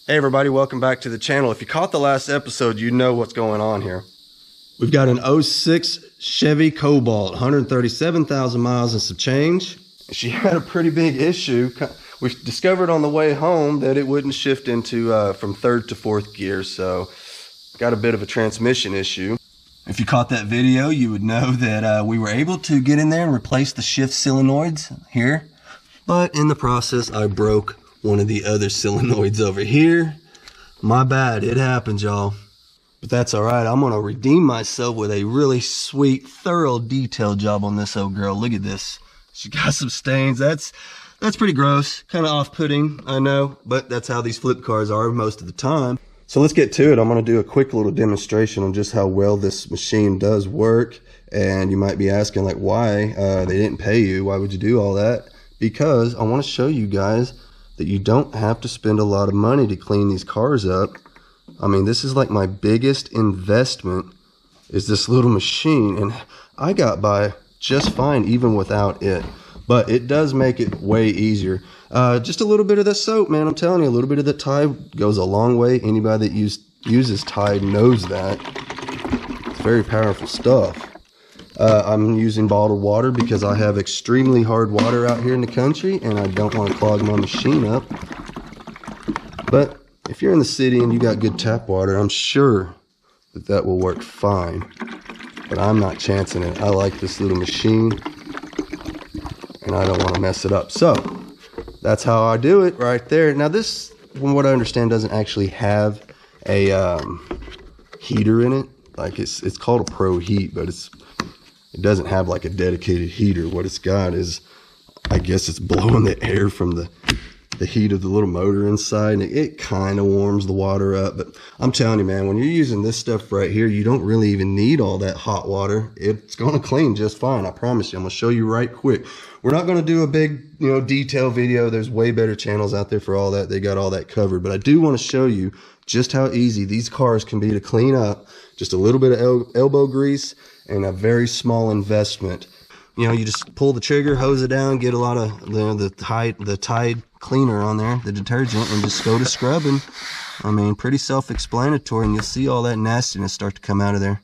Hey everybody, welcome back to the channel. If you caught the last episode, you know what's going on here. We've got an 06 Chevy Cobalt, 137,000 miles and some change. She had a pretty big issue. We discovered on the way home that it wouldn't shift into from third to fourth gear, so got a bit of a transmission issue. If you caught that video, you would know that we were able to get in there and replace the shift solenoids here, but in the process I broke one of the other solenoids over here. My bad, it happens, y'all. But that's all right. I'm gonna redeem myself with a really sweet, thorough detail job on this old girl. Look at this. She got some stains. That's pretty gross, kind of off-putting, I know, but that's how these flip cars are most of the time. So let's get to it. I'm gonna do a quick little demonstration on just how well this machine does work. And you might be asking, like, why they didn't pay you? Why would you do all that? Because I want to show you guys that you don't have to spend a lot of money to clean these cars up. I mean, this is like my biggest investment is this little machine, and I got by just fine even without it, but it does make it way easier. Just a little bit of the soap, man. I'm telling you, a little bit of the Tide goes a long way. Anybody that uses Tide knows that. It's very powerful stuff. I'm using bottled water because I have extremely hard water out here in the country and I don't want to clog my machine up. But if you're in the city and you got good tap water, I'm sure that will work fine. But I'm not chancing it. I like this little machine and I don't want to mess it up. So that's how I do it right there. Now this, from what I understand, doesn't actually have a heater in it. Like it's called a Pro Heat, but it doesn't have like a dedicated heater. What it's got is, I guess it's blowing the air from the heat of the little motor inside, and it kind of warms the water up. But I'm telling you, man, when you're using this stuff right here, you don't really even need all that hot water. It's going to clean just fine. I promise you. I'm going to show you right quick. We're not going to do a big, detail video. There's way better channels out there for all that. They got all that covered. But I do want to show you just how easy these cars can be to clean up. Just a little bit of elbow grease and a very small investment. You just pull the trigger, hose it down, get a lot of the Tide cleaner on there, the detergent, and just go to scrubbing. I mean, pretty self-explanatory, and you'll see all that nastiness start to come out of there.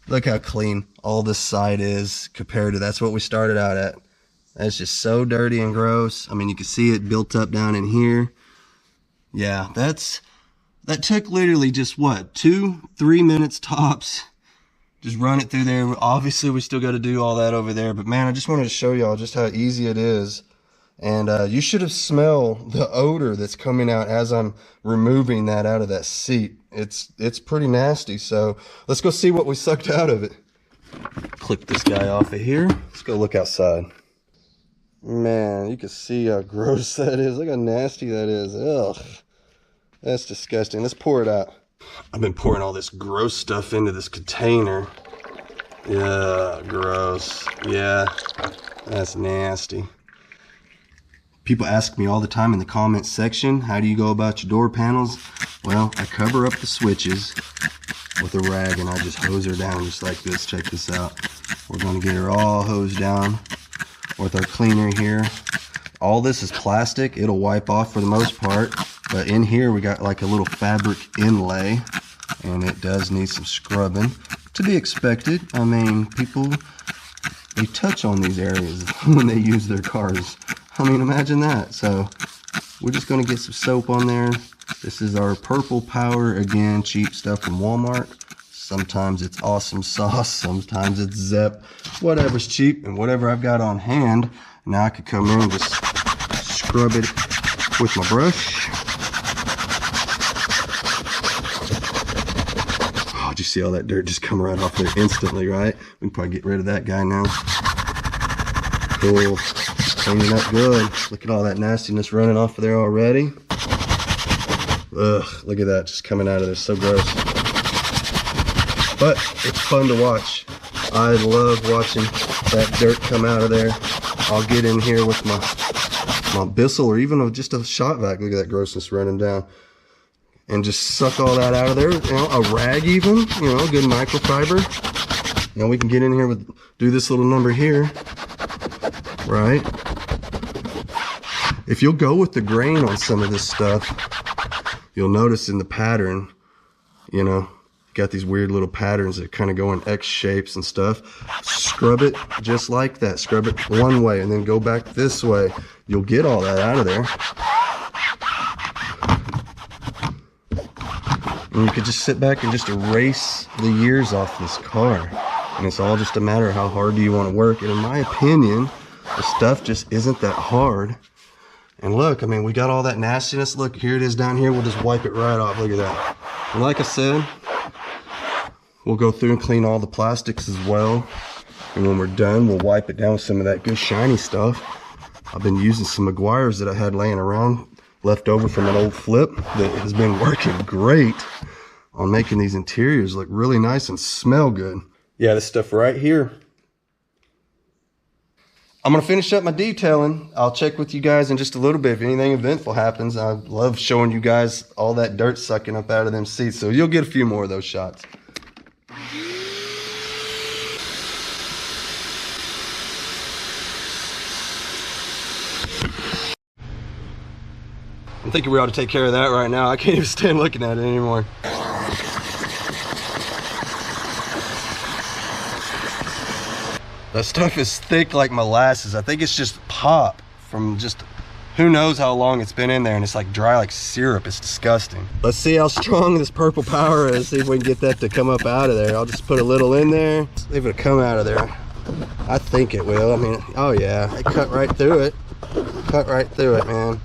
Look how clean all this side is compared to that's what we started out at. That's just so dirty and gross. I mean, you can see it built up down in here. Yeah, that took literally just what, 2-3 minutes tops. Just run it through there. Obviously, we still got to do all that over there. But man, I just wanted to show y'all just how easy it is. And you should have smelled the odor that's coming out as I'm removing that out of that seat. It's pretty nasty. So let's go see what we sucked out of it. Click this guy off of here. Let's go look outside. Man, you can see how gross that is. Look how nasty that is. Ugh, that's disgusting. Let's pour it out. I've been pouring all this gross stuff into this container. Yeah, gross. Yeah, that's nasty. People ask me all the time in the comments section, how do you go about your door panels? Well, I cover up the switches with a rag and I just hose her down just like this. Check this out. We're going to get her all hosed down with our cleaner here. All this is plastic. It'll wipe off for the most part. But in here we got like a little fabric inlay, and it does need some scrubbing. To be expected. I mean, people, they touch on these areas when they use their cars. I mean, imagine that. So we're just gonna get some soap on there. This is our Purple Power, again, cheap stuff from Walmart. Sometimes it's Awesome Sauce, sometimes it's Zep, whatever's cheap and whatever I've got on hand. Now I could come in and just scrub it with my brush. Oh, did you see all that dirt just come right off there instantly, right? We can probably get rid of that guy now. Cool, cleaning up good. Look at all that nastiness running off of there already. Ugh, look at that, just coming out of there, so gross. But it's fun to watch. I love watching that dirt come out of there. I'll get in here with my Bissell or even just a shot vac. Look at that grossness running down. And just suck all that out of there. You know, a rag even, you know, good microfiber. You know, we can get in here with, do this little number here, right? If you'll go with the grain on some of this stuff, you'll notice in the pattern, you know, got these weird little patterns that kind of go in X shapes and stuff. Scrub it just like that. Scrub it one way and then go back this way. You'll get all that out of there. And you could just sit back and just erase the years off this car. And it's all just a matter of how hard do you want to work. And in my opinion, the stuff just isn't that hard. And look, I mean, we got all that nastiness. Look, here it is down here. We'll just wipe it right off. Look at that. And like I said, we'll go through and clean all the plastics as well. And when we're done, we'll wipe it down with some of that good shiny stuff. I've been using some Meguiar's that I had laying around, left over from an old flip, that has been working great on making these interiors look really nice and smell good. Yeah, this stuff right here. I'm gonna finish up my detailing. I'll check with you guys in just a little bit if anything eventful happens. I love showing you guys all that dirt sucking up out of them seats, so you'll get a few more of those shots. I'm thinking we ought to take care of that right now. I can't even stand looking at it anymore. That stuff is thick like molasses. I think it's just pop from just who knows how long it's been in there, and it's like dry like syrup. It's disgusting. Let's see how strong this Purple Power is. See if we can get that to come up out of there. I'll just put a little in there. See if it'll come out of there. I think it will. I mean, oh yeah, it cut right through it. Cut right through it, man.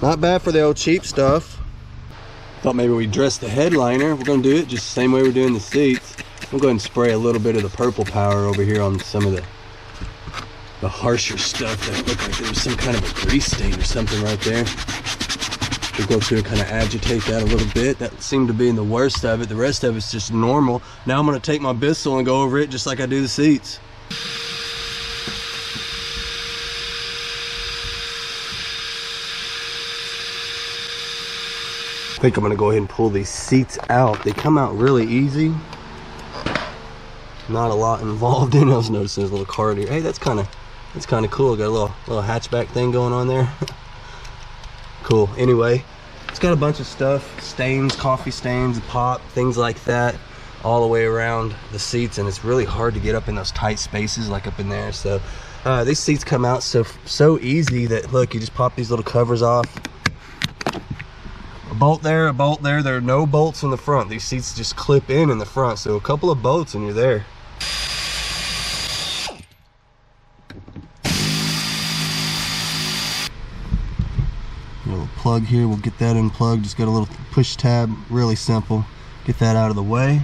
Not bad for the old cheap stuff. Thought maybe we'd dress the headliner. We're gonna do it just the same way we're doing the seats. I'm going to spray a little bit of the Purple Power over here on some of the harsher stuff that looked like there was some kind of a grease stain or something right there. We'll go through and kind of agitate that a little bit. That seemed to be in the worst of it. The rest of it's just normal. Now I'm going to take my Bissell and go over it just like I do the seats. I think I'm going to go ahead and pull these seats out. They come out really easy. Not a lot involved in it. I was noticing there's a little card here. Hey, that's kind of cool. Got a little hatchback thing going on there. Cool. Anyway, it's got a bunch of stuff, stains, coffee stains, pop, things like that, all the way around the seats, and it's really hard to get up in those tight spaces like up in there. So these seats come out so easy that look, you just pop these little covers off. A bolt there, a bolt there. There are no bolts in the front. These seats just clip in the front. So a couple of bolts and you're there. A little plug here, we'll get that unplugged. Just got a little push tab, really simple. Get that out of the way.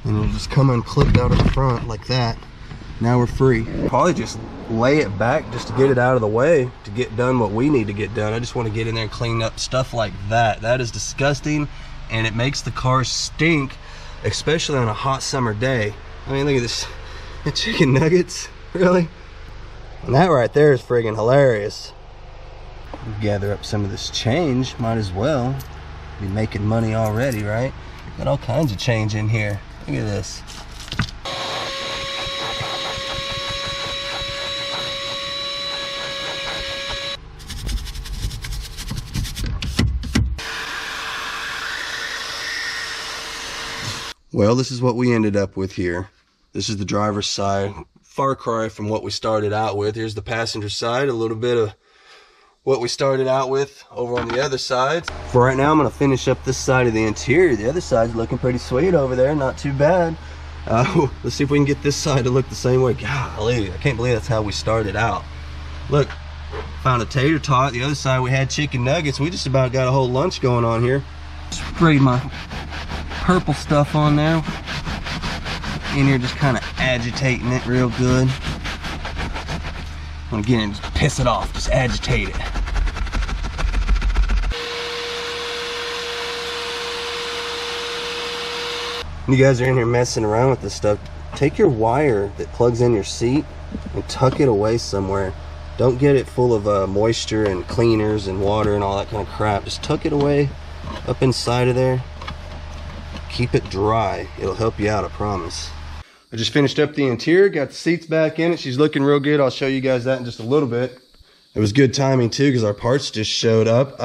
And it'll just come unclipped out of the front like that. Now we're free. Probably just lay it back just to get it out of the way to get done what we need to get done. I just want to get in there and clean up stuff like that. That is disgusting, and it makes the car stink, especially on a hot summer day. I mean, look at this. The chicken nuggets, really? And that right there is friggin' hilarious. Gather up some of this change, might as well. Be making money already, right? Got all kinds of change in here. Look at this. Well, this is what we ended up with here. This is the driver's side. far cry from what we started out with. Here's the passenger side, a little bit of what we started out with over on the other side. For right now, I'm gonna finish up this side of the interior. The other side's looking pretty sweet over there, not too bad. Let's see if we can get this side to look the same way. Golly, I can't believe that's how we started out. Look, found a tater tot. The other side we had chicken nuggets. We just about got a whole lunch going on here. Sprayed my purple stuff on there. In here just kind of agitating it real good. And again, just piss it off, just agitate it. You guys are in here messing around with this stuff. Take your wire that plugs in your seat and tuck it away somewhere. Don't get it full of moisture and cleaners and water and all that kind of crap. Just tuck it away up inside of there. Keep it dry. It'll help you out, I promise. I just finished up the interior, got the seats back in it. She's looking real good. I'll show you guys that in just a little bit. It was good timing too, because our parts just showed up.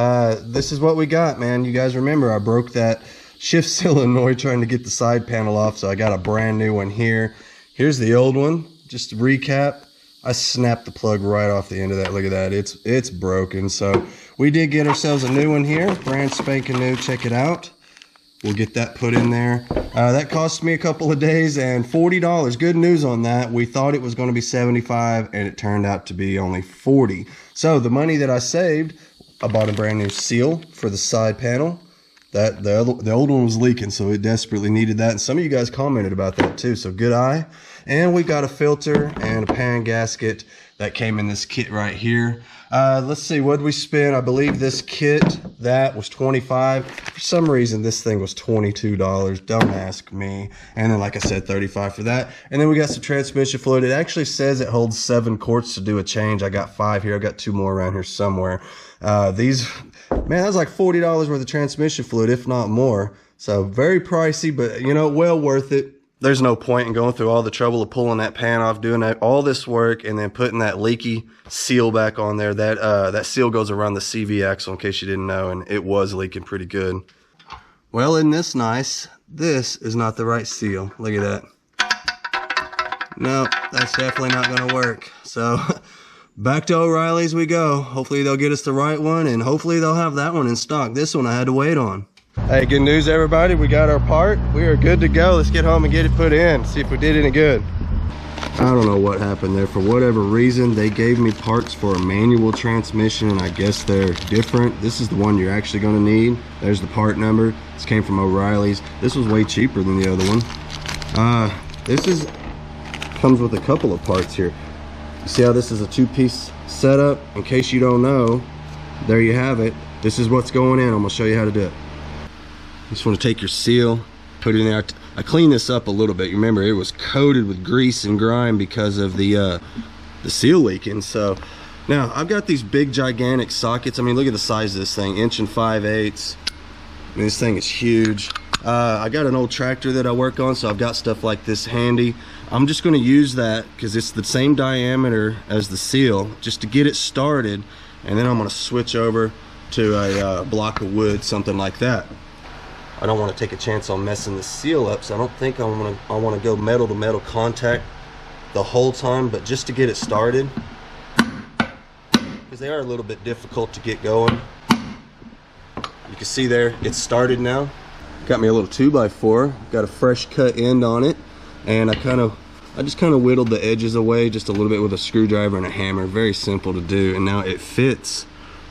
This is what we got, man. You guys remember I broke that shift solenoid trying to get the side panel off, so I got a brand new one here. Here's the old one. Just to recap, I snapped the plug right off the end of that. Look at that, it's broken. So we did get ourselves a new one here, brand spanking new. Check it out. We'll get that put in there. That cost me a couple of days and $40. Good news on that. We thought it was going to be $75 and it turned out to be only $40. So the money that I saved, I bought a brand new seal for the side panel. That the old one was leaking, so it desperately needed that. And some of you guys commented about that too, so good eye. And we got a filter and a pan gasket that came in this kit right here. Let's see, what did we spend? I believe this kit, that was $25. For some reason, this thing was $22. Don't ask me. And then, like I said, $35 for that. And then we got some transmission fluid. It actually says it holds 7 quarts to do a change. I got 5 here. I got 2 more around here somewhere. Man, that was like $40 worth of transmission fluid, if not more. So very pricey, but you know, well worth it. There's no point in going through all the trouble of pulling that pan off, doing all this work, and then putting that leaky seal back on there. That seal goes around the CV axle, in case you didn't know, and it was leaking pretty good. Well, isn't this nice? This is not the right seal. Look at that. No, that's definitely not going to work. So back to O'Reilly's we go. Hopefully they'll get us the right one, and hopefully they'll have that one in stock. This one I had to wait on. Hey, good news everybody, we got our part. We are good to go. Let's get home and get it put in, see if we did any good. I don't know what happened there. For whatever reason, they gave me parts for a manual transmission, and I guess they're different. This is the one you're actually gonna need. There's the part number. This came from O'Reilly's. This was way cheaper than the other one. Comes with a couple of parts here. You see how this is a 2-piece setup? In case you don't know, there you have it. This is what's going in. I'm gonna show you how to do it. You just want to take your seal, put it in there. I cleaned this up a little bit. You remember it was coated with grease and grime because of the seal leaking. So now I've got these big gigantic sockets. I mean, look at the size of this thing, 1 5/8". I mean, this thing is huge. I got an old tractor that I work on, so I've got stuff like this handy. I'm just going to use that because it's the same diameter as the seal, just to get it started, and then I'm going to switch over to a block of wood, something like that. I don't want to take a chance on messing the seal up, so I don't think I want to go metal to metal contact the whole time, but just to get it started, because they are a little bit difficult to get going. You can see there, it's started now. Got me a little 2x4, got a fresh cut end on it, and I just kind of whittled the edges away just a little bit with a screwdriver and a hammer. Very simple to do, and now it fits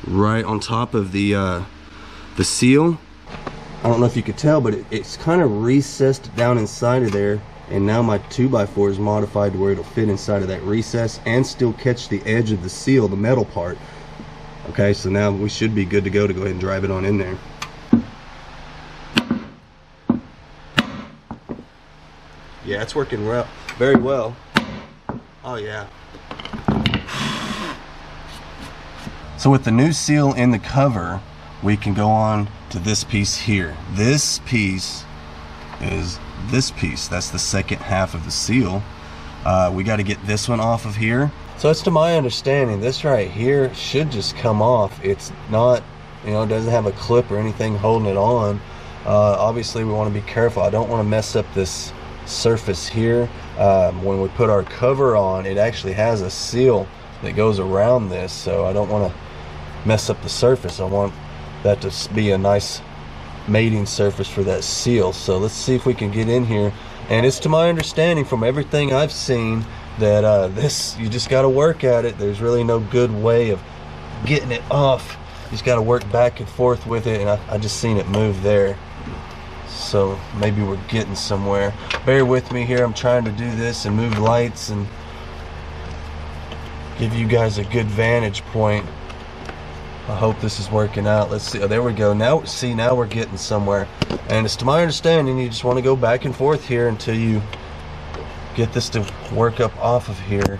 right on top of the seal. I don't know if you could tell, but it's kind of recessed down inside of there, and now my 2x4 is modified to where it'll fit inside of that recess and still catch the edge of the seal, the metal part. Okay, so now we should be good to go ahead and drive it on in there. Yeah, it's working well, very well. Oh yeah. So with the new seal in the cover, we can go on to this piece here. This piece is this piece. That's the second half of the seal. We got to get this one off of here. So it's to my understanding, this right here should just come off. It's not, you know, it doesn't have a clip or anything holding it on. Obviously we want to be careful. I don't want to mess up this surface here. when we put our cover on, it actually has a seal that goes around this, so I don't want to mess up the surface. I want that to be a nice mating surface for that seal. So let's see if we can get in here. And it's to my understanding from everything I've seen that this, you just got to work at it. There's really no good way of getting it off. You just got to work back and forth with it, and I just seen it move there. So maybe we're getting somewhere. Bear with me here. I'm trying to do this and move lights and give you guys a good vantage point. I hope this is working out. Let's see. Oh, there we go. Now, see, now we're getting somewhere. And it's to my understanding, you just want to go back and forth here until you get this to work up off of here.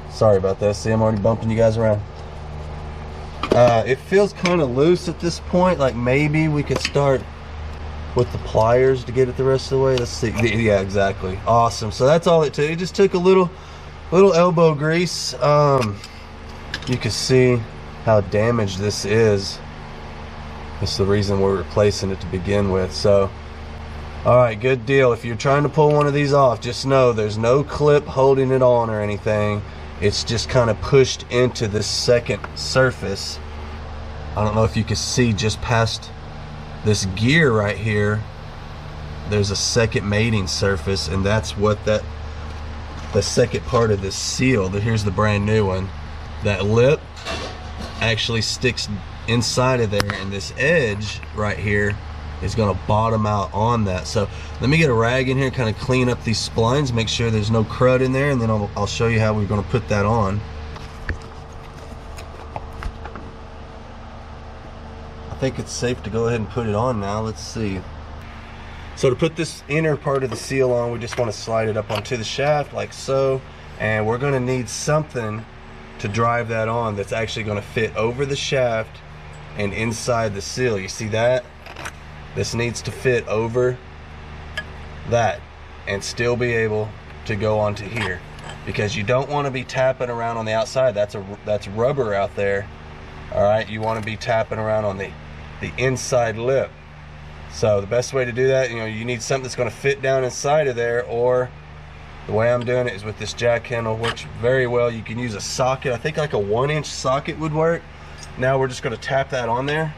Sorry about that. See, I'm already bumping you guys around. It feels kind of loose at this point. Like maybe we could start with the pliers to get it the rest of the way. Let's see. Yeah, exactly. Awesome. So that's all it took. It just took a little elbow grease. You can see how damaged this is. That's the reason we're replacing it to begin with. So, all right, good deal. If you're trying to pull one of these off, just know there's no clip holding it on or anything. It's just kind of pushed into this second surface. I don't know if you can see just past this gear right here, there's a second mating surface, and that's what the second part of this seal, here's the brand new one, that lip actually sticks inside of there, and this edge right here is going to bottom out on that. So let me get a rag in here, kind of clean up these splines, make sure there's no crud in there, and then I'll show you how we're going to put that on. I think it's safe to go ahead and put it on now. Let's see. So to put this inner part of the seal on, we just want to slide it up onto the shaft like so, and we're going to need something to drive that on that's actually going to fit over the shaft and inside the seal. You see that? This needs to fit over that and still be able to go onto here, because you don't want to be tapping around on the outside. That's rubber out there. All right, you want to be tapping around on the inside lip. So the best way to do that, you need something that's going to fit down inside of there, or the way I'm doing it is with this jack handle, which very well you can use a socket. I think like a 1-inch socket would work. Now we're just going to tap that on there.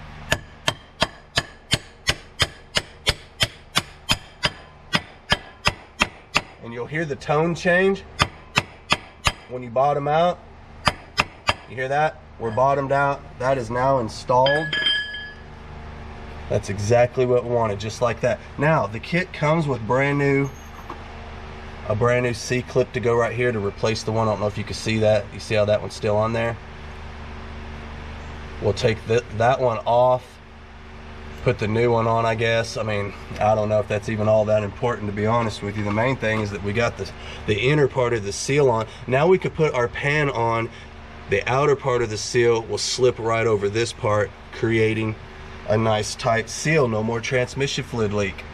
And you'll hear the tone change when you bottom out. You hear that? We're bottomed out. That is now installed. That's exactly what we wanted, just like that. Now the kit comes with a brand new C-clip to go right here to replace the one. I don't know if you can see that. You see how that one's still on there? We'll take that one off, put the new one on, I guess. I mean, I don't know if that's even all that important, to be honest with you. The main thing is that we got the inner part of the seal on. Now we could put our pan on. The outer part of the seal will slip right over this part, creating a nice tight seal. No more transmission fluid leak.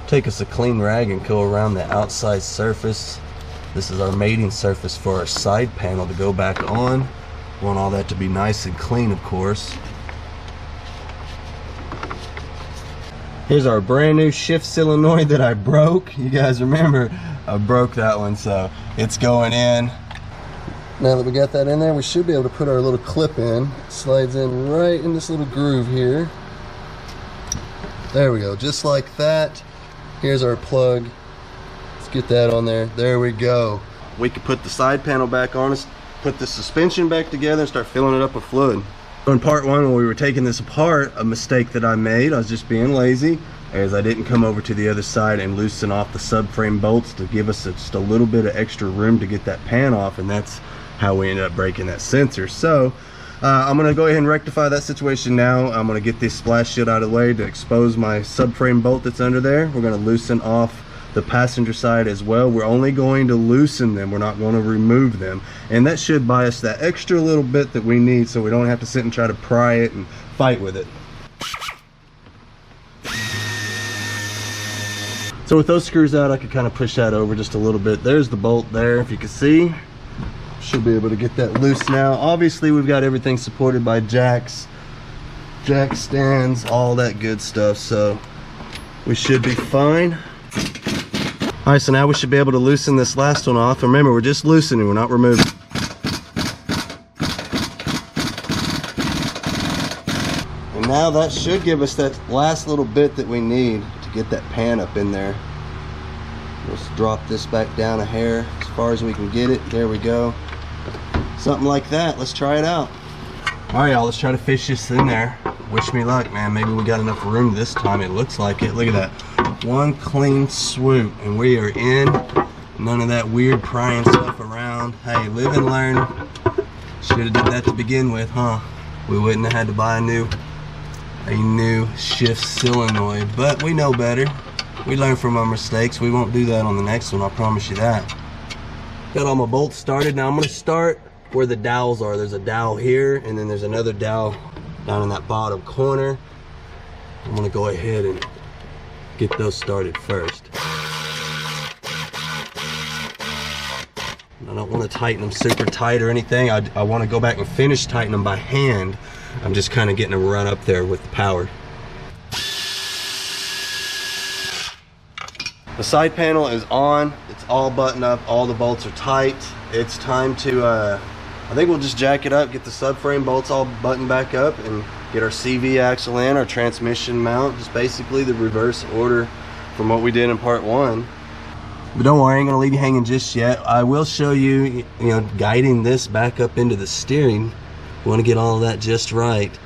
Take us a clean rag and go around the outside surface. This is our mating surface for our side panel to go back on. Want all that to be nice and clean, of course. Here's our brand new shift solenoid that I broke. You guys remember I broke that one, so it's going in. Now that we got that in there, we should be able to put our little clip in. Slides in right in this little groove here. There we go, just like that. Here's our plug. Let's get that on there. There we go. We could put the side panel back on us, put the suspension back together, and start filling it up with fluid. In part one, when we were taking this apart, a mistake that I made, I was just being lazy, as I didn't come over to the other side and loosen off the subframe bolts to give us just a little bit of extra room to get that pan off, and that's how we ended up breaking that sensor. So I'm gonna go ahead and rectify that situation now. I'm gonna get this splash shield out of the way to expose my subframe bolt that's under there. We're gonna loosen off the passenger side as well. We're only going to loosen them, we're not going to remove them, and that should buy us that extra little bit that we need, so we don't have to sit and try to pry it and fight with it. So with those screws out, I could kind of push that over just a little bit. There's the bolt there, if you can see. Should be able to get that loose now. Obviously we've got everything supported by jacks, jack stands, all that good stuff, so we should be fine. All right, so now we should be able to loosen this last one off. Remember, we're just loosening, we're not removing. And now that should give us that last little bit that we need to get that pan up in there. Let's drop this back down a hair as far as we can get it. There we go. Something like that. Let's try it out. All right, y'all, let's try to fish this in there. Wish me luck, man. Maybe we got enough room this time. It looks like it. Look at that. One clean swoop, and we are in. None of that weird prying stuff around. Hey, live and learn. Should have did that to begin with, huh? We wouldn't have had to buy a new shift solenoid, but we know better. We learn from our mistakes. We won't do that on the next one, I promise you that. Got all my bolts started. Now I'm going to start where the dowels are. There's a dowel here, and then there's another dowel down in that bottom corner. I'm going to go ahead and get those started first. I don't want to tighten them super tight or anything. I want to go back and finish tightening them by hand. I'm just kind of getting a run up there with the power. The side panel is on. It's all buttoned up. All the bolts are tight. It's time to, I think we'll just jack it up, get the subframe bolts all buttoned back up, and get our CV axle in, our transmission mount, just basically the reverse order from what we did in part one. But don't worry, I ain't gonna leave you hanging just yet. I will show you, guiding this back up into the steering. We wanna get all of that just right.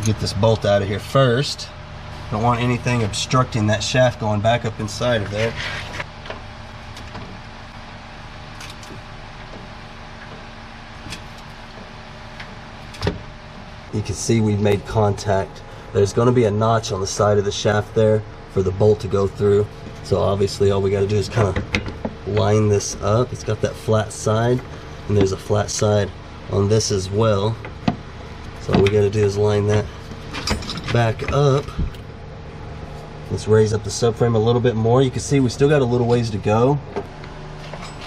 Get this bolt out of here first. Don't want anything obstructing that shaft going back up inside of there. You can see we've made contact. There's going to be a notch on the side of the shaft there for the bolt to go through. So obviously all we got to do is kind of line this up. It's got that flat side, and there's a flat side on this as well. So all we got to do is line that back up. Let's raise up the subframe a little bit more. You can see we still got a little ways to go.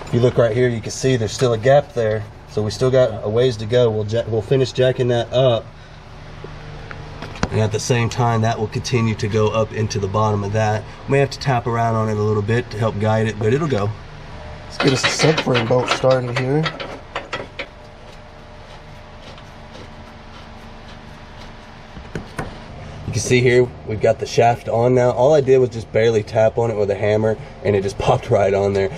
If you look right here, you can see there's still a gap there. So we still got a ways to go. We'll finish jacking that up, and at the same time that will continue to go up into the bottom of that. We may have to tap around on it a little bit to help guide it, but it'll go. Let's get us a subframe bolt started here. You can see here we've got the shaft on now. All I did was just barely tap on it with a hammer, and it just popped right on there.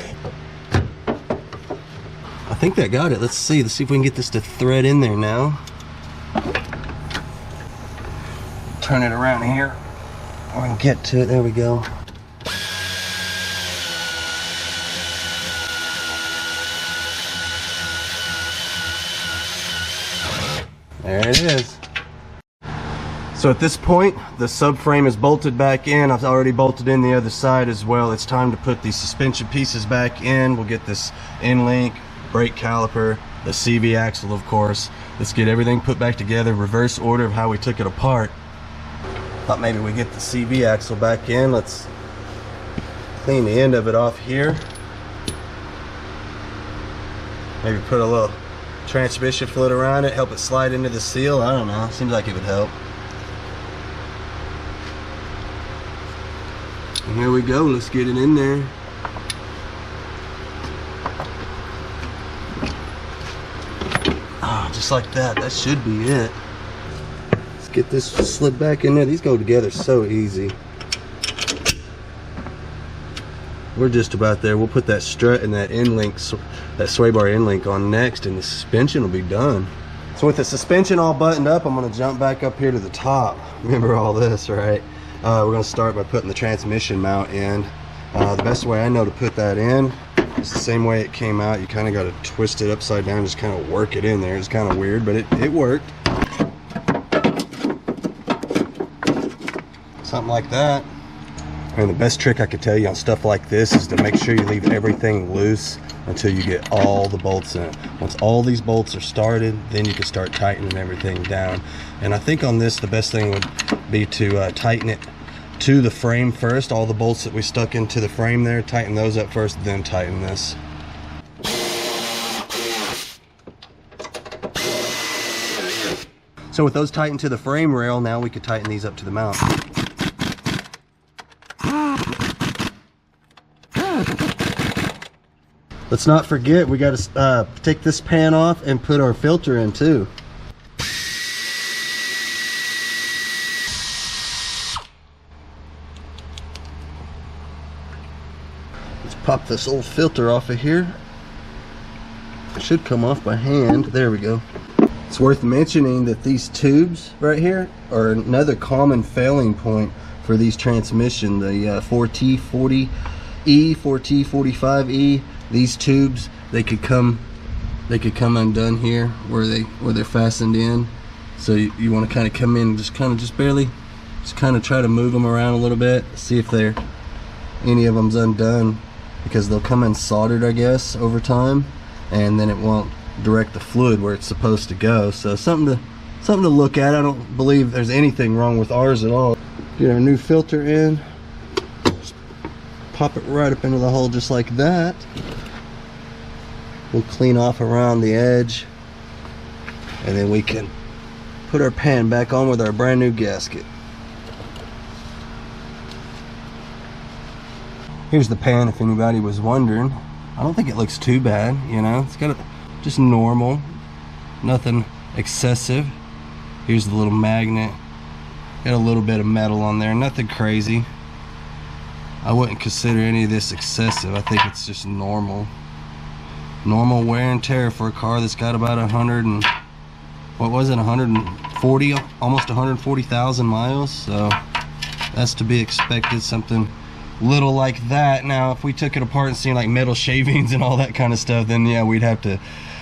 I think that got it. Let's see if we can get this to thread in there now. Turn it around here. We can get to it. There we go. There it is. So at this point, the subframe is bolted back in. I've already bolted in the other side as well. It's time to put these suspension pieces back in. We'll get this end link, brake caliper, the CV axle, of course. Let's get everything put back together, reverse order of how we took it apart. Thought maybe we get the CV axle back in. Let's clean the end of it off here. Maybe put a little transmission fluid around it, help it slide into the seal. I don't know, seems like it would help. And here we go, let's get it in there. Just like that. That should be it. Let's get this slid back in there. These go together so easy. We're just about there. We'll put that strut and that end link, that sway bar end link on next, and the suspension will be done. So with the suspension all buttoned up, I'm going to jump back up here to the top. Remember all this, right? We're going to start by putting the transmission mount in. The best way I know to put that in, it's the same way it came out. You kind of got to twist it upside down, just kind of work it in there. It's kind of weird, but it worked. Something like that. And the best trick I could tell you on stuff like this is to make sure you leave everything loose until you get all the bolts in. Once all these bolts are started, then you can start tightening everything down. And I think on this, the best thing would be to tighten it to the frame first. All the bolts that we stuck into the frame there, tighten those up first, then tighten this. So with those tightened to the frame rail, now we could tighten these up to the mount. Let's not forget, we got to take this pan off and put our filter in too. Let's pop this old filter off of here. It should come off by hand. There we go. It's worth mentioning that these tubes right here are another common failing point for these transmission. The 4T40E, 4T45E, these tubes, they could come undone here where they're fastened in. So you want to kind of come in, just barely, just kind of try to move them around a little bit, see if any of them's undone, because they'll come in soldered, I guess, over time, and then it won't direct the fluid where it's supposed to go. So something to look at. I don't believe there's anything wrong with ours at all. Get our new filter in, just pop it right up into the hole just like that. We'll clean off around the edge, and then we can put our pan back on with our brand new gasket. Here's the pan, if anybody was wondering. I don't think it looks too bad, you know. It's got just normal, nothing excessive. Here's the little magnet. Got a little bit of metal on there, nothing crazy. I wouldn't consider any of this excessive. I think it's just normal wear and tear for a car that's got about 140, almost 140,000 miles. So that's to be expected, something little like that. Now if we took it apart and seen like metal shavings and all that kind of stuff, then yeah, we'd have to,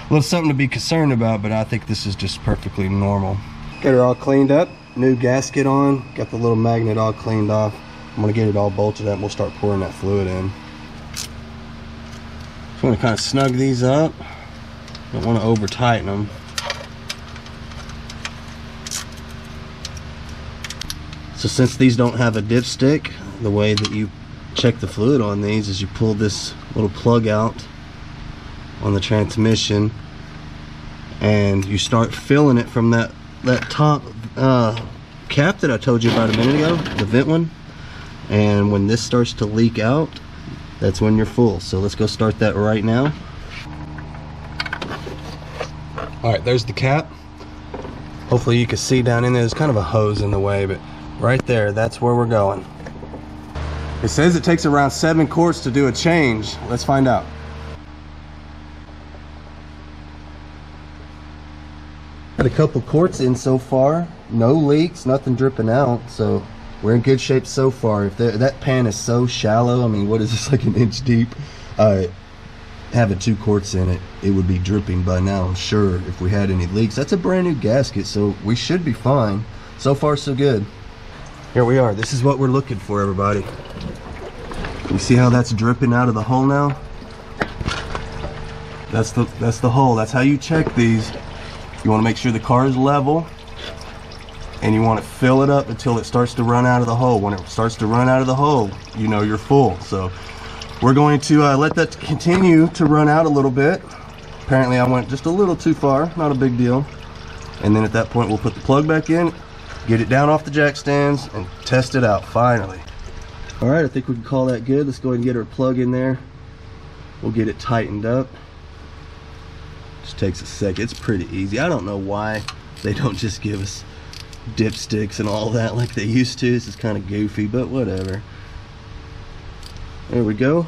well, something to be concerned about. But I think this is just perfectly normal. Got her all cleaned up, new gasket on, got the little magnet all cleaned off. I'm gonna get it all bolted up and we'll start pouring that fluid in. So I'm gonna kind of snug these up. Don't want to over tighten them. So since these don't have a dipstick, the way that you check the fluid on these is you pull this little plug out on the transmission and you start filling it from that top cap that I told you about a minute ago, the vent one. And when this starts to leak out, that's when you're full. So let's go start that right now. All right, there's the cap. Hopefully you can see down in there, there's kind of a hose in the way, but right there, that's where we're going. It says it takes around 7 quarts to do a change. Let's find out. Got a couple quarts in so far. No leaks, nothing dripping out. So we're in good shape so far. If that pan is so shallow, I mean, what is this, like an inch deep? Having 2 quarts in it, it would be dripping by now, I'm sure, if we had any leaks. That's a brand new gasket, so we should be fine. So far, so good. Here we are. This is what we're looking for, everybody. You see how that's dripping out of the hole now? That's the hole. That's how you check these. You want to make sure the car is level, and you want to fill it up until it starts to run out of the hole. When it starts to run out of the hole, you know you're full. So we're going to let that continue to run out a little bit. Apparently I went just a little too far, not a big deal. And then at that point we'll put the plug back in, get it down off the jack stands, and test it out finally. All right, I think we can call that good. Let's go ahead and get our plug in there. We'll get it tightened up. Just takes a second. It's pretty easy. I don't know why they don't just give us dipsticks and all that like they used to. This is kind of goofy, but whatever. There we go.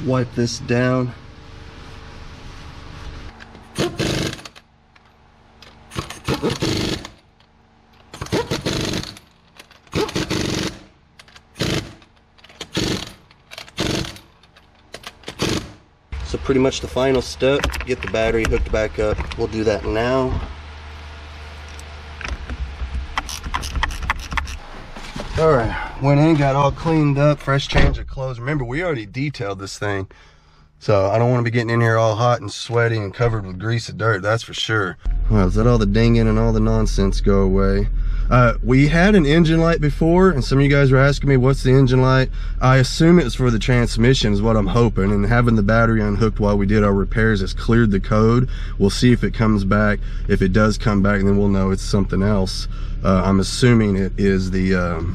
Wipe this down. So pretty much the final step, get the battery hooked back up. We'll do that now. All right, went in, got all cleaned up, fresh change of clothes. Remember, we already detailed this thing, so I don't want to be getting in here all hot and sweaty and covered with grease and dirt, that's for sure. Well, let all the dinging and all the nonsense go away. We had an engine light before, and some of you guys were asking me, what's the engine light? I assume it was for the transmission is what I'm hoping, and having the battery unhooked while we did our repairs has cleared the code. We'll see if it comes back. If it does come back, then we'll know it's something else. I'm assuming it is the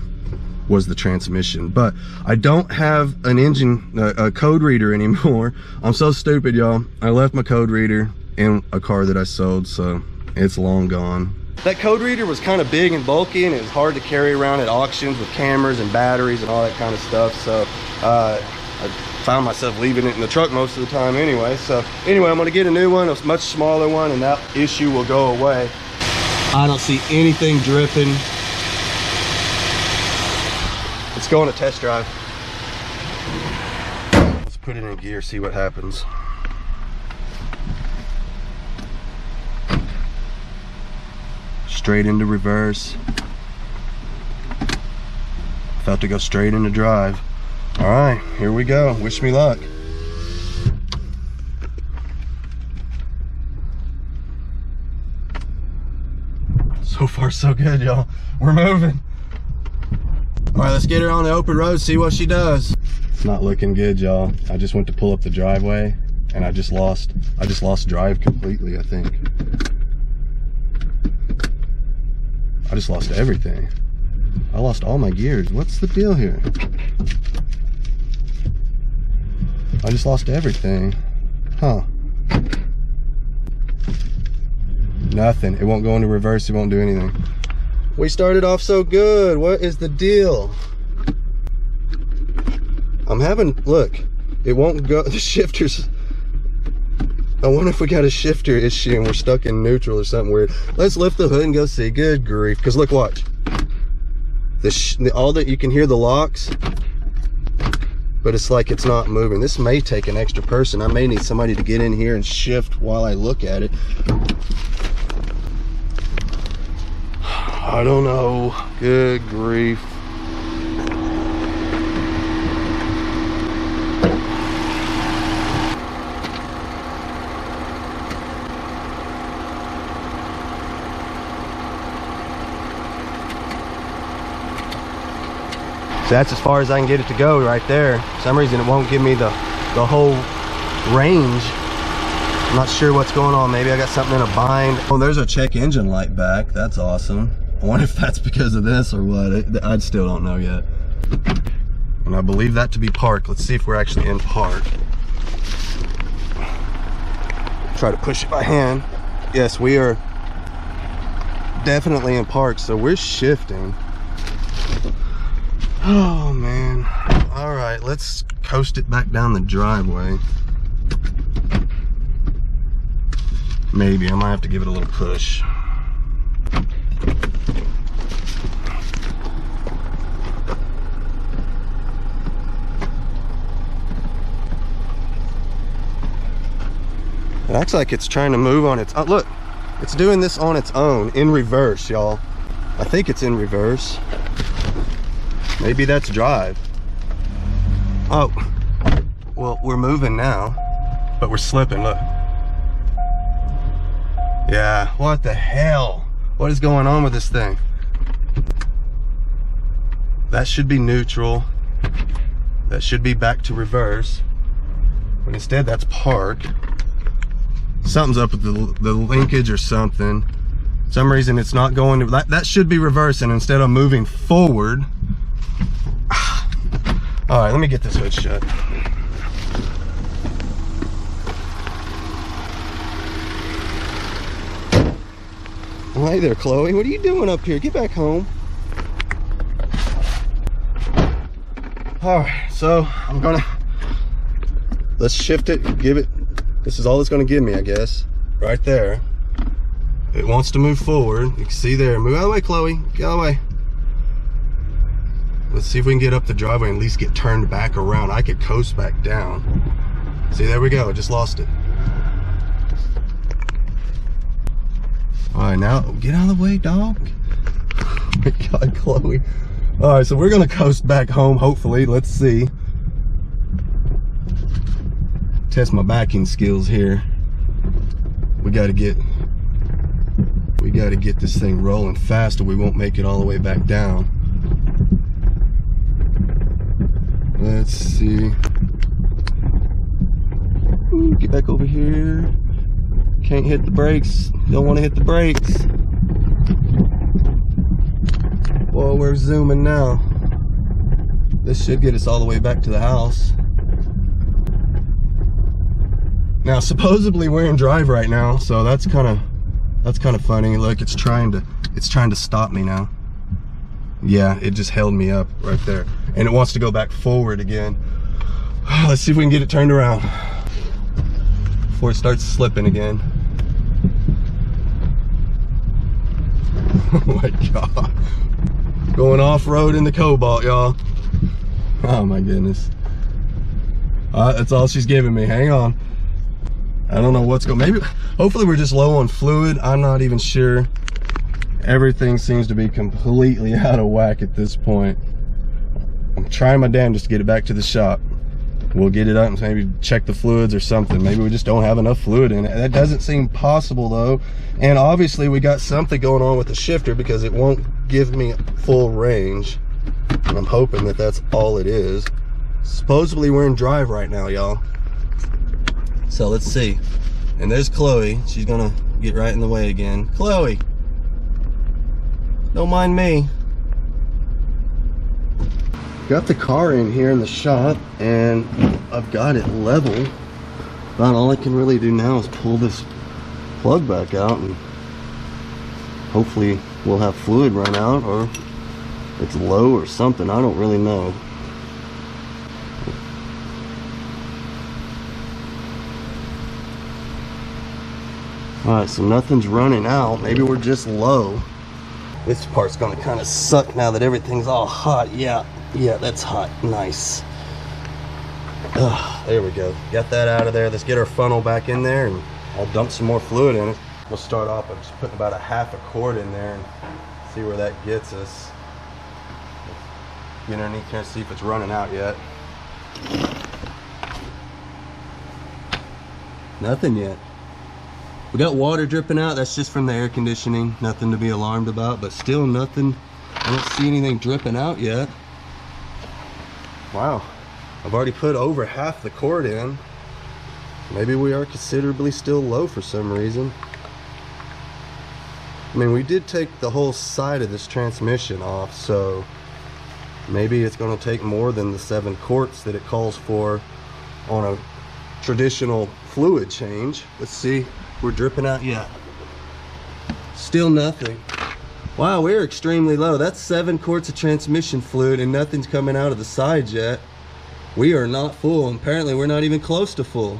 was the transmission. But I don't have an engine, a code reader anymore. I'm so stupid, y'all. I left my code reader in a car that I sold, so it's long gone. That code reader was kind of big and bulky, and it was hard to carry around at auctions with cameras and batteries and all that kind of stuff. So I found myself leaving it in the truck most of the time anyway. So anyway, I'm gonna get a new one, a much smaller one, and that issue will go away. I don't see anything dripping. Let's go on a test drive. Let's put it in gear, see what happens. Straight into reverse. Felt to go straight into drive. All right, here we go. Wish me luck. So far, so good, y'all. We're moving. All right, let's get her on the open road, see what she does. It's not looking good, y'all. I just went to pull up the driveway and I just lost drive completely, I think. I just lost everything. I lost all my gears. What's the deal here? I just lost everything. Huh. Nothing. It won't go into reverse. It won't do anything. We started off so good. What is the deal? I'm having, look, it won't go, the shifters. I wonder if we got a shifter issue and we're stuck in neutral or something weird. Let's lift the hood and go see. Good grief. Because look, watch. All that you can hear the locks, but it's like it's not moving. This may take an extra person. I may need somebody to get in here and shift while I look at it. I don't know. Good grief. So that's as far as I can get it to go right there. For some reason it won't give me the whole range. I'm not sure what's going on. Maybe I got something in a bind. Oh, there's a check engine light back. That's awesome. I wonder if that's because of this or what. I still don't know yet. And I believe that to be park. Let's see if we're actually in park. Try to push it by hand. Yes, we are definitely in park, so we're shifting. Oh man. All right, let's coast it back down the driveway. Maybe I might have to give it a little push. It acts like it's trying to move on its, oh look, it's doing this on its own in reverse, y'all. I think it's in reverse. Maybe that's drive. Oh, well, we're moving now, but we're slipping, look. Yeah, what the hell? What is going on with this thing? That should be neutral. That should be back to reverse. But instead, that's park. Something's up with the linkage or something. For some reason, it's not going to, that should be reverse, and instead of moving forward. All right, let me get this hood shut. Well, hey there, Chloe. What are you doing up here? Get back home. All right, so I'm gonna, let's shift it, give it, this is all it's gonna give me, I guess. Right there. It wants to move forward. You can see there. Move out of the way, Chloe. Get out of the way. Let's see if we can get up the driveway and at least get turned back around. I could coast back down. See, there we go. I just lost it. All right, now get out of the way, dog. Oh my God, Chloe. All right, so we're gonna coast back home, hopefully. Let's see. Test my backing skills here. We gotta get this thing rolling fast or we won't make it all the way back down. Let's see. Ooh, get back over here. Can't hit the brakes. Don't want to hit the brakes. Well, we're zooming now. This should get us all the way back to the house. Now, supposedly we're in drive right now, so that's kind of funny. Look, it's trying to stop me now. Yeah, it just held me up right there, and it wants to go back forward again. Let's see if we can get it turned around before it starts slipping again. Oh my God. Going off-road in the Cobalt, y'all. Oh my goodness. That's all she's giving me. Hang on. I don't know what's going, maybe, hopefully we're just low on fluid. I'm not even sure. Everything seems to be completely out of whack at this point. I'm trying my damnedest to get it back to the shop. We'll get it up and maybe check the fluids or something. Maybe we just don't have enough fluid in it. That doesn't seem possible though. And obviously we got something going on with the shifter because it won't give me full range. And I'm hoping that that's all it is. Supposedly we're in drive right now, y'all. So let's see. And there's Chloe. She's gonna get right in the way again. Chloe, don't mind me. Got the car in here in the shop and I've got it level. About all I can really do now is pull this plug back out and hopefully we'll have fluid run out, or it's low or something. I don't really know. Alright, so nothing's running out. Maybe we're just low. This part's gonna kind of suck now that everything's all hot. Yeah, that's hot. Nice. There we go. Got that out of there. Let's get our funnel back in there and I'll dump some more fluid in it. We'll start off by just putting about a half a quart in there and see where that gets us. Get underneath here and see if it's running out yet. Nothing yet. We got water dripping out. That's just from the air conditioning. Nothing to be alarmed about, but still nothing. I don't see anything dripping out yet. Wow. I've already put over half the quart in. Maybe we are considerably still low for some reason. I mean, we did take the whole side of this transmission off, so maybe it's going to take more than the 7 quarts that it calls for on a traditional fluid change. Let's see. We're dripping out yet. Still nothing. Wow, we're extremely low. That's 7 quarts of transmission fluid and nothing's coming out of the sides yet. We are not full. Apparently we're not even close to full.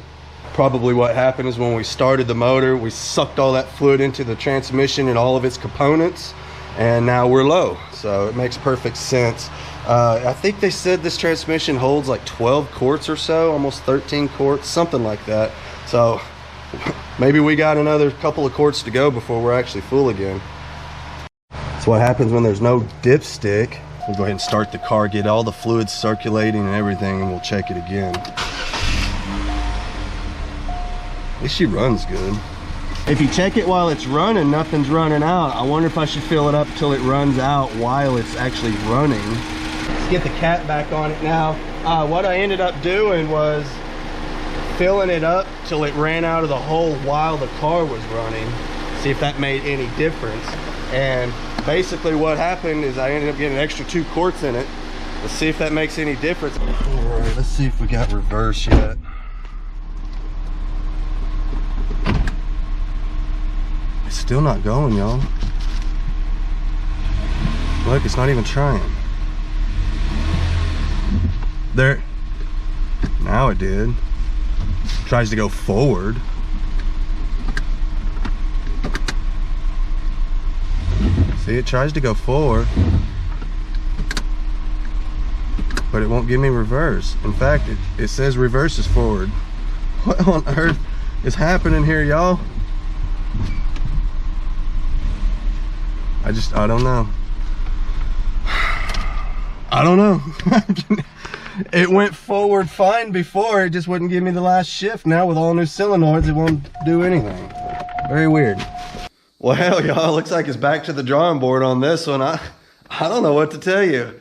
Probably what happened is when we started the motor, we sucked all that fluid into the transmission and all of its components, and now we're low. So it makes perfect sense. I think they said this transmission holds like 12 quarts or so, almost 13 quarts, something like that. So maybe we got another couple of quarts to go before we're actually full again. That's what happens when there's no dipstick. We'll go ahead and start the car, get all the fluids circulating and everything, and we'll check it again. At least she runs good. If you check it while it's running, nothing's running out. I wonder if I should fill it up till it runs out while it's actually running. Let's get the cap back on it now. What I ended up doing was filling it up till it ran out of the hole while the car was running. See if that made any difference. And basically what happened is I ended up getting an extra 2 quarts in it. Let's see if that makes any difference. All right, let's see if we got reverse yet. It's still not going, y'all. Look, it's not even trying. There. Now it did. Tries to go forward. See, it tries to go forward, but it won't give me reverse. In fact, it says reverse is forward. What on earth is happening here, y'all? I don't know. I don't know. It went forward fine before, it just wouldn't give me the last shift. Now with all new solenoids, it won't do anything. Very weird. Well, hell, y'all, looks like it's back to the drawing board on this one. I don't know what to tell you.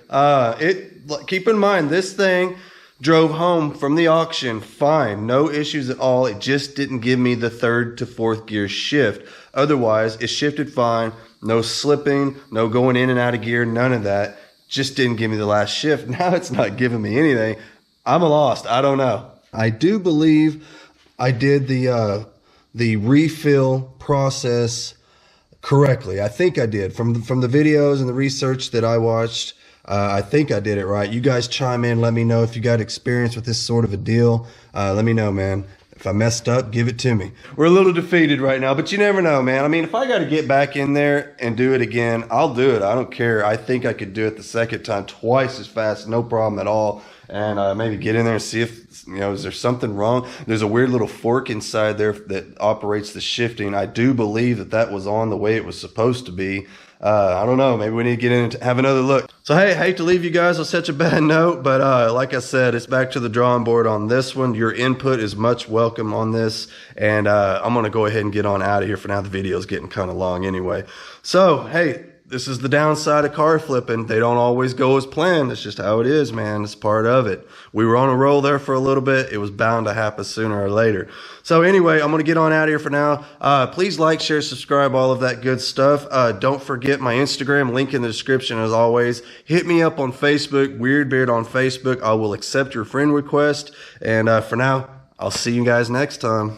Keep in mind, this thing drove home from the auction fine, no issues at all. It just didn't give me the 3rd to 4th gear shift. Otherwise, it shifted fine, no slipping, no going in and out of gear, none of that. just didn't give me the last shift. Now it's not giving me anything. I'm lost. I don't know. I do believe I did the refill process correctly. I think I did from the videos and the research that I watched. I think I did it right. You guys chime in. Let me know if you got experience with this sort of a deal. Let me know, man. If I messed up, give it to me. We're a little defeated right now, but you never know, man. I mean, if I got to get back in there and do it again, I'll do it. I don't care. I think I could do it the second time twice as fast, no problem at all. And maybe get in there and see if, you know, is there something wrong? There's a weird little fork inside there that operates the shifting. I do believe that that was on the way it was supposed to be. I don't know. Maybe we need to get in and have another look. So, hey, I hate to leave you guys on such a bad note, but like I said, it's back to the drawing board on this one. Your input is much welcome on this, and I'm going to go ahead and get on out of here for now. The video's getting kind of long anyway. So, hey, this is the downside of car flipping. They don't always go as planned. It's just how it is, man. It's part of it. We were on a roll there for a little bit. It was bound to happen sooner or later. So anyway, I'm going to get on out of here for now. Please like, share, subscribe, all of that good stuff. Don't forget my Instagram, link in the description as always. Hit me up on Facebook, WeirdBeard on Facebook. I will accept your friend request. And for now, I'll see you guys next time.